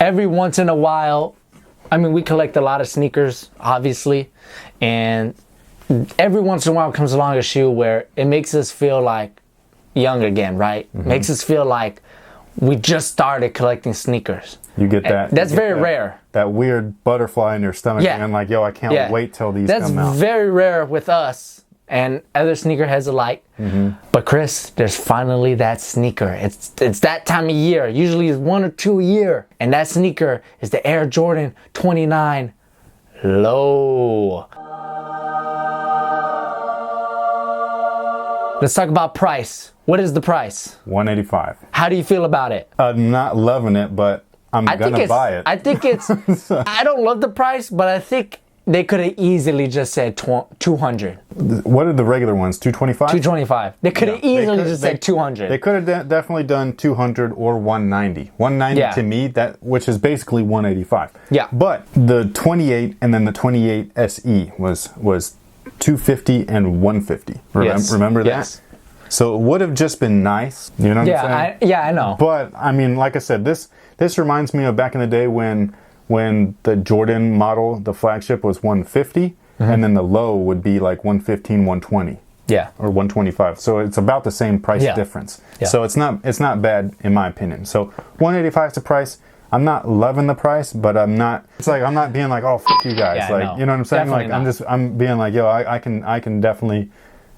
every once in a while, I mean, we collect a lot of sneakers, obviously, and every once in a while comes along a shoe where it makes us feel like young again, right? Makes us feel like we just started collecting sneakers. You get that. That's very rare. That weird butterfly in your stomach, and like, yo, I can't wait till these come out. That's very rare with us and other sneakerheads alike. But Chris, there's finally that sneaker. It's that time of year. Usually it's 1 or 2 a year. And that sneaker is the Air Jordan 29 Low. Let's talk about price. What is the price? $185. How do you feel about it? I'm not loving it, but I'm gonna buy it. I think it's, I don't love the price, but I think they could have easily just said 200. What are the regular ones? 225? 225. They could have easily just said 200. They could have definitely done 200 or 190. 190 to me, which is basically 185. Yeah. But the 28 and then the 28 SE was 250 and 150. Remember that? Yes. So it would have just been nice. You know what I'm saying? I know. But I mean, like I said, this reminds me of back in the day when the Jordan model, the flagship, was 150, and then the low would be like 115, 120. Yeah. Or 125. So it's about the same price difference. Yeah. So it's not bad in my opinion. So 185 is the price. I'm not loving the price, but I'm not being like, oh, f you guys. Yeah, like, no. you know what I'm saying? Definitely Like, I'm being like, yo, I can definitely,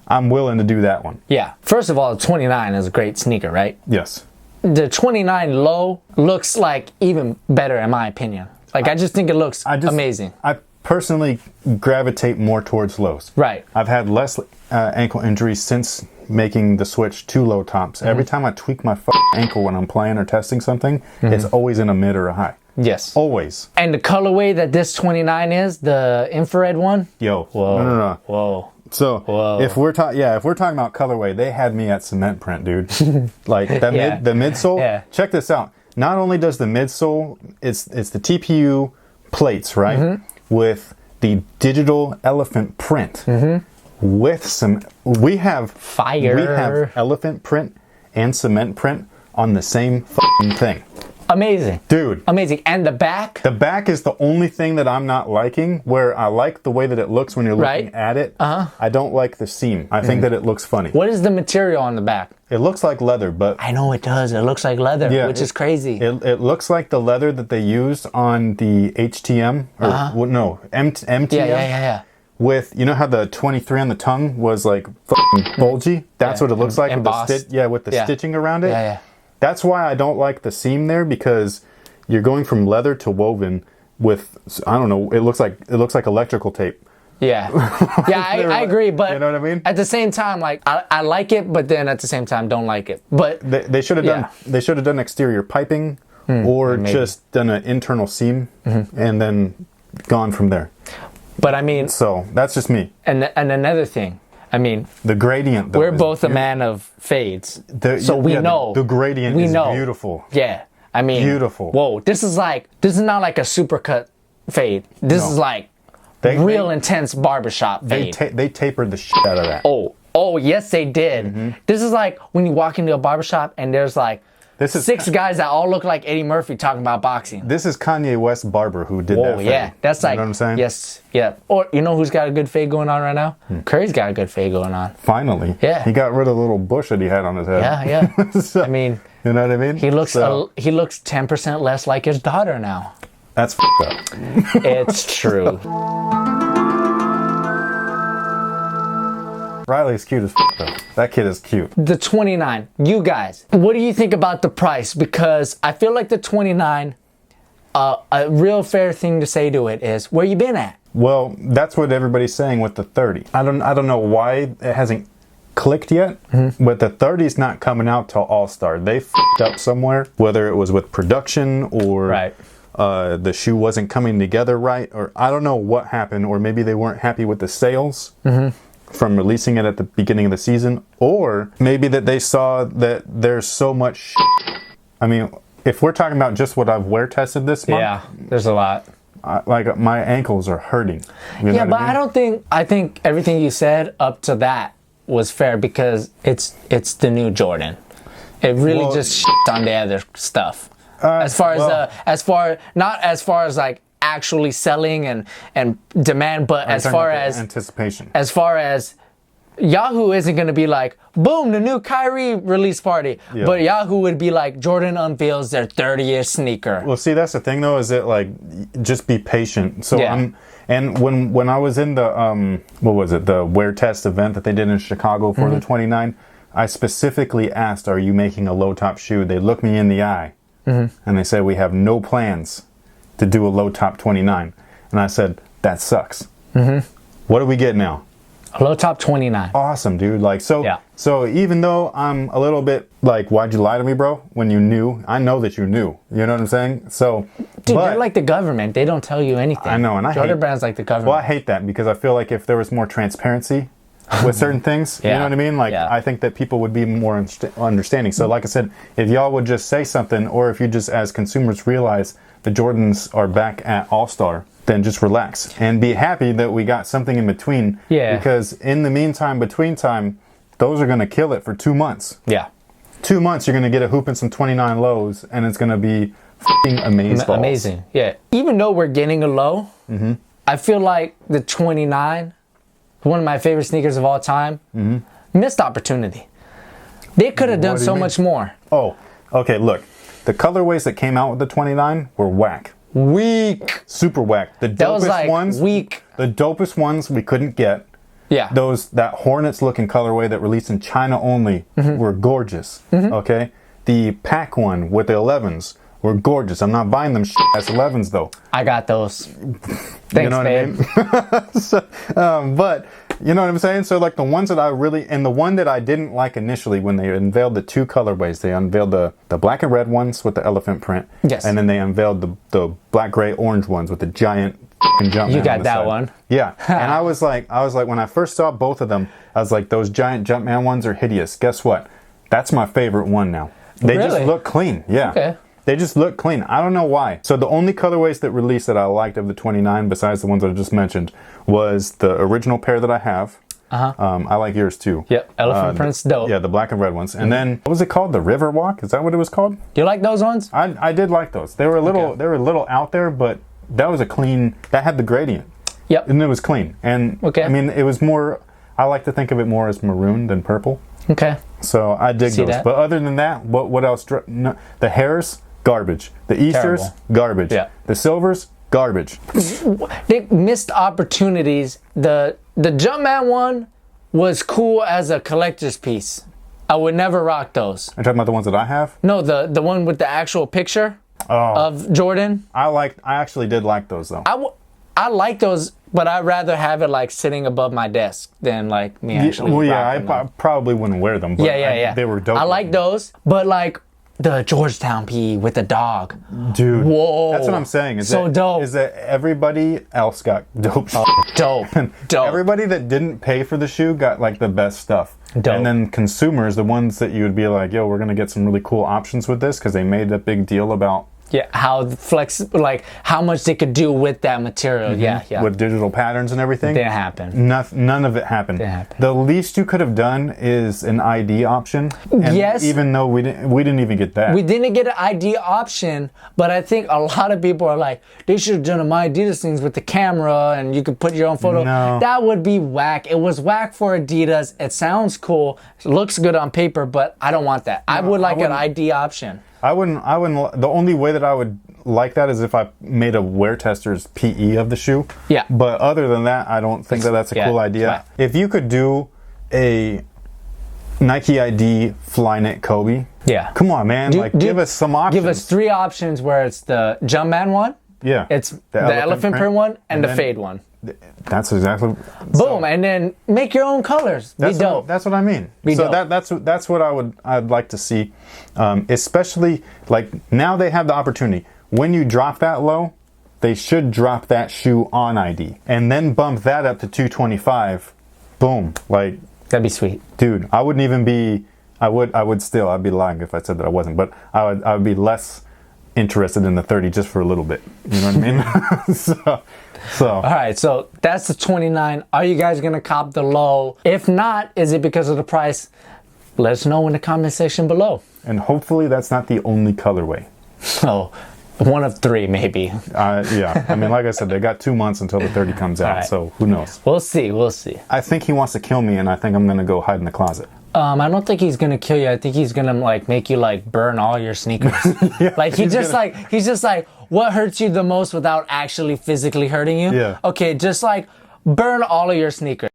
I'm willing to do that one. Yeah. First of all, the 29 is a great sneaker, right? Yes. The 29 Low looks like even better in my opinion. Like, I just think it looks amazing. I personally gravitate more towards lows. Right. I've had less ankle injuries since making the switch to low tops. Every time I tweak my ankle when I'm playing or testing something, it's always in a mid or a high. Yes. Always. And the colorway that this 29 is, the infrared one? Yo. Whoa. No. Whoa. So if we're talking about colorway, they had me at cement print, dude. Like that the midsole. Yeah. Check this out. Not only does the midsole, it's the TPU plates, right? With the digital elephant print. With some, we have elephant print and cement print on the same thing. Amazing. Dude. Amazing. And the back? The back is the only thing that I'm not liking, where I like the way that it looks when you're looking at it. I don't like the seam. I think that it looks funny. What is the material on the back? It looks like leather, but... I know it does. It looks like leather, which is crazy. It looks like the leather that they used on the HTM, or MTM. Yeah. With, you know how the 23 on the tongue was like bulgy? That's what it looks like with the stitching around it. Yeah. That's why I don't like the seam there, because you're going from leather to woven with, I don't know, it looks like electrical tape. Yeah. Yeah, I agree, but you know what I mean? At the same time, like I like it, but then at the same time don't like it. But they should have done exterior piping or just done an internal seam and then gone from there. But I mean, so that's just me. And another thing, I mean, the gradient. We're both a man of fades, so we know the gradient is beautiful. Yeah, I mean, beautiful. Whoa, this is not like a supercut fade. This is like real intense barbershop fade. They tapered the shit out of that. Oh, yes, they did. This is like when you walk into a barbershop and there's like 6 guys that all look like Eddie Murphy talking about boxing. This is Kanye West barber who did that fade. Yeah, that's like, you know what I'm saying? Yes, yeah. Or you know who's got a good fade going on right now? Curry's got a good fade going on. Finally. Yeah. He got rid of the little bush that he had on his head. Yeah. So, I mean, you know what I mean? He looks 10% less like his daughter now. That's f***ed up. It's true. Riley's cute as f*** though. That kid is cute. The 29, you guys, what do you think about the price? Because I feel like the 29, a real fair thing to say to it is, where you been at? Well, that's what everybody's saying with the 30. I don't know why it hasn't clicked yet, but the 30's not coming out till All-Star. They f***ed up somewhere, whether it was with production or the shoe wasn't coming together right, or I don't know what happened, or maybe they weren't happy with the sales. From releasing it at the beginning of the season, or maybe that they saw that there's so much shit. I mean, if we're talking about just what I've wear tested this month, there's a lot. Like my ankles are hurting. You know but I mean? I think everything you said up to that was fair, because it's the new Jordan. It really just shit on the other stuff. as far not as far as like actually selling and demand, but as far as anticipation. As far as Yahoo isn't going to be like, boom, the new Kyrie release party. Yeah. But Yahoo would be like, Jordan unveils their 30th sneaker. Well, see, that's the thing, though, is that, like, just be patient. So, and when I was in the, what was it, the Wear Test event that they did in Chicago for the 29, I specifically asked, are you making a low-top shoe? They looked me in the eye, and they said, we have no plans to do a low-top 29. And I said, that sucks. What do we get now? A low top 29. Awesome, dude. Like, so even though I'm a little bit like, why'd you lie to me, bro? When you knew, I know that you knew. You know what I'm saying? So, dude, they're like the government. They don't tell you anything. I know, and Jordan Brand's like the government. Well, I hate that because I feel like if there was more transparency with certain things, you know what I mean? Like, I think that people would be more understanding. So, like I said, if y'all would just say something, or if you just, as consumers, realize the Jordans are back at All-Star, then just relax and be happy that we got something in between. Yeah. Because in the meantime, between time, those are going to kill it for 2 months. Yeah. 2 months, you're going to get a hoop and some 29 lows, and it's going to be f***ing amazing. Amazing. Yeah. Even though we're getting a low, I feel like the 29, one of my favorite sneakers of all time, missed opportunity. They could have done so much more. Oh, okay, look. The colorways that came out with the 29 were whack. Weak. Super whack. The dopest ones. Weak. The dopest ones we couldn't get. Yeah. That Hornets looking colorway that released in China only were gorgeous. Okay. The pack one with the 11s were gorgeous. I'm not buying them as 11s though. I got those. Thanks, you know babe. what I mean? So, but you know what I'm saying? So like the ones that I really, and the one that I didn't like initially when they unveiled the two colorways, they unveiled the black and red ones with the elephant print. Yes. And then they unveiled the black, gray, orange ones with the giant Jumpman. You got that one. Yeah. And I was like, when I first saw both of them, I was like, those giant Jumpman ones are hideous. Guess what? That's my favorite one now. They just look clean. Yeah. Okay. They just look clean. I don't know why. So the only colorways that released that I liked of the 29, besides the ones that I just mentioned, was the original pair that I have. I like yours too. Yep, elephant print's dope. Yeah, the black and red ones. And then, what was it called? The River Walk? Is that what it was called? Do you like those ones? I did like those. They were a little out there, but that was a clean, that had the gradient. Yep. And it was clean. And I mean, it was more, I like to think of it more as maroon than purple. Okay. So I dig those. That. But other than that, what else? No, the hairs, garbage. The Easters, garbage. Yeah. The silvers, garbage. They missed opportunities. The Jumpman one was cool as a collector's piece. I would never rock those. Are you talking about the ones that I have? No, the one with the actual picture of Jordan. I actually did like those though. I like those, but I'd rather have it like sitting above my desk than like me actually. Well, yeah, I probably wouldn't wear them. But yeah. They were dope. I like those, but like the Georgetown PE with the dog. Dude. Whoa. That's what I'm saying. Dope. Is that everybody else got dope shit. Dope. Dope. Everybody that didn't pay for the shoe got like the best stuff. Dope. And then consumers, the ones that you would be like, yo, we're going to get some really cool options with this because they made a big deal about how how much they could do with that material. Yeah. With digital patterns and everything. Didn't happen. None of it happened. Didn't happen. The least you could have done is an ID option. And yes. Even though we didn't even get that. We didn't get an ID option, but I think a lot of people are like, they should have done my Adidas things with the camera and you could put your own photo. No. That would be whack. It was whack for Adidas. It sounds cool. It looks good on paper, but I don't want that. No, I would like an ID option. I wouldn't. The only way that I would like that is if I made a WearTesters PE of the shoe. Yeah. But other than that, I don't think that's a cool idea. If you could do a Nike ID Flyknit Kobe. Yeah. Come on, man. Give us some options. Give us 3 options where it's the Jumpman one. Yeah. It's the elephant print one and the fade one. That's exactly. Boom, and then make your own colors. Be dope. That's what I mean. That's what I'd like to see, especially like now they have the opportunity. When you drop that low, they should drop that shoe on ID and then bump that up to 225. Boom, like that'd be sweet, dude. I wouldn't even be. I'd be lying if I said that I wasn't, but I would be less interested in the 30 just for a little bit. You know what I mean? So all right, so that's the 29. Are you guys gonna cop the low? If not, is it because of the price? Let us know in the comment section below. And hopefully that's not the only colorway. So, one of three, maybe. Yeah. I mean, like I said, they got 2 months until the 30 comes out, right. so who knows? We'll see. We'll see. I think he wants to kill me, and I think I'm gonna go hide in the closet. I don't think he's gonna kill you. I think he's gonna like make you like burn all your sneakers. Yeah, like he's just like, what hurts you the most without actually physically hurting you? Yeah. Okay, just like burn all of your sneakers.